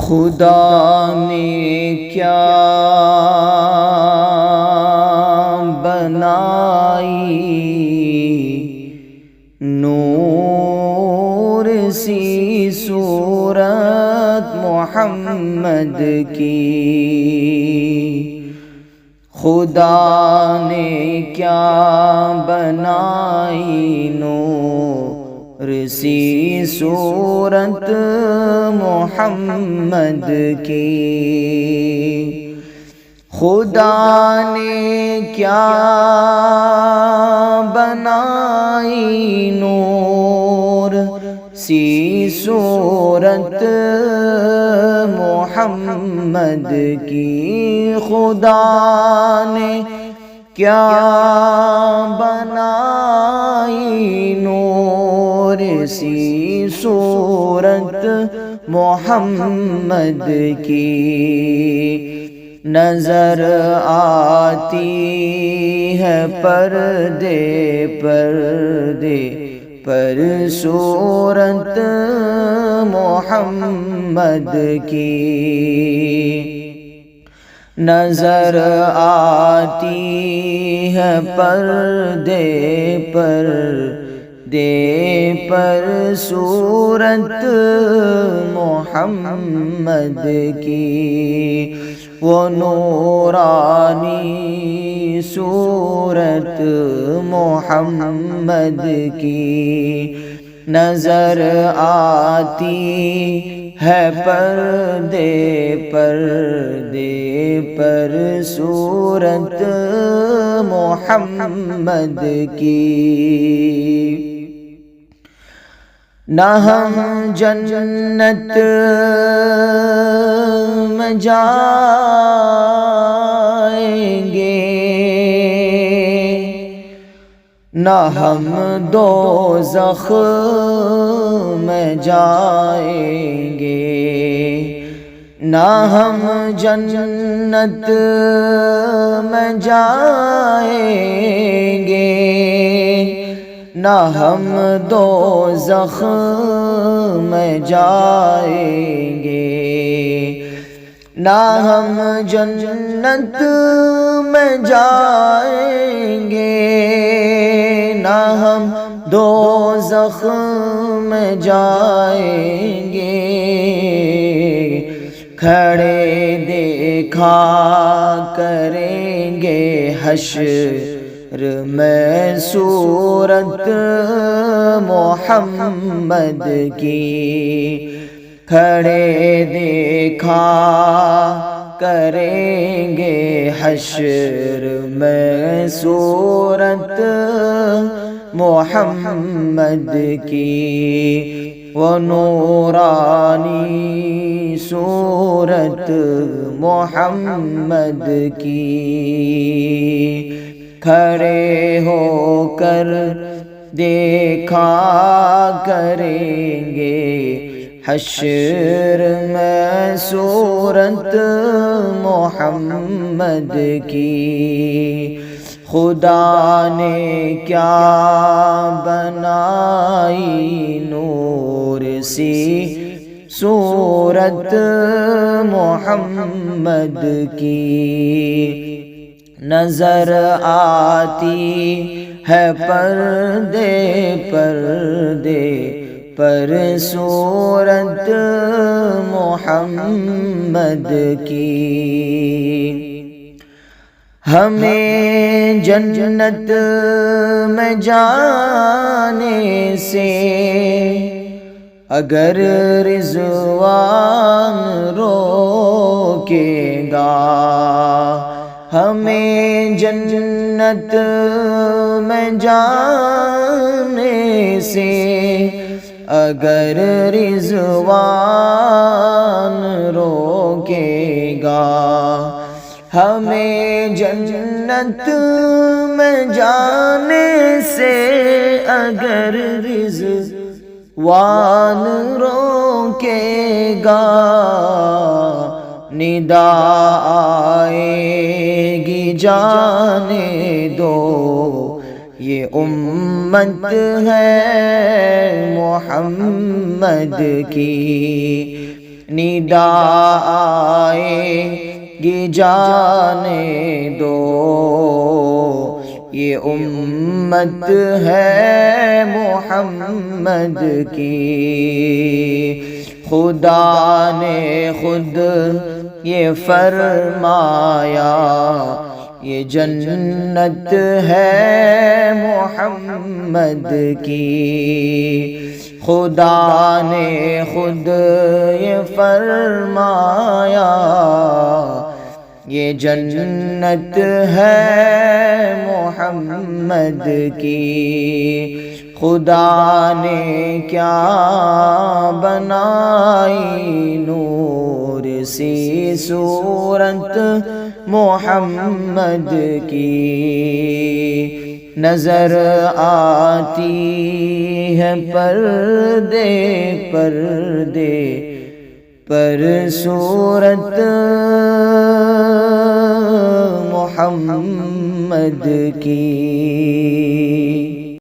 خدا نے کیا بنائی نور سی صورت محمد کی، خدا نے کیا بنائی نور سی صورت محمد کی، خدا نے کیا بنائی نور سی صورت محمد کی، خدا نے کیا بنائی نور سی صورت محمد کی، نظر آتی ہے پردے پردے پر صورت محمد کی، نظر آتی ہے پردے پردے پر صورت محمد کی، وہ نورانی صورت محمد کی، نظر آتی ہے پردے پردے پر صورت محمد کی، نہ ہم جنت میں جائیں گے، نہ ہم دوزخ میں جائیں گے، نہ ہم جنت میں جائیں گے، نہ ہم دوزخ میں جائیں گے، نہ ہم جنت میں جائیں گے، نہ ہم دوزخ میں جائیں گے، کھڑے دیکھا کریں گے حشر میں صورت محمد کی، کھڑے دیکھا کریں گے حشر میں صورت محمد کی، وہ نورانی صورت محمد کی، کھڑے ہو کر دیکھا کریں گے حشر میں صورت محمد کی، خدا نے کیا بنائی نور سی صورت محمد کی، نظر آتی ہے پردے پردے پر صورت محمد کی، ہمیں جنت میں جانے سے اگر رضوان روکے گا، ہمیں جنت میں جانے سے اگر رضوان روکے گا، ہمیں جنت میں جانے سے اگر رضوان روکے گا، ندا آئے گی جانے دو یہ امت ہے محمد کی، ندا آئے گی جانے دو، یہ امت ہے محمد کی، خدا نے خود یہ فرمایا، یہ جنت ہے محمد کی، خدا نے خود یہ فرمایا، یہ جنت ہے محمد کی، خدا نے کیا بنائی نور سی صورت محمد کی، نظر آتی ہے پردے پردے پر صورت محمد کی۔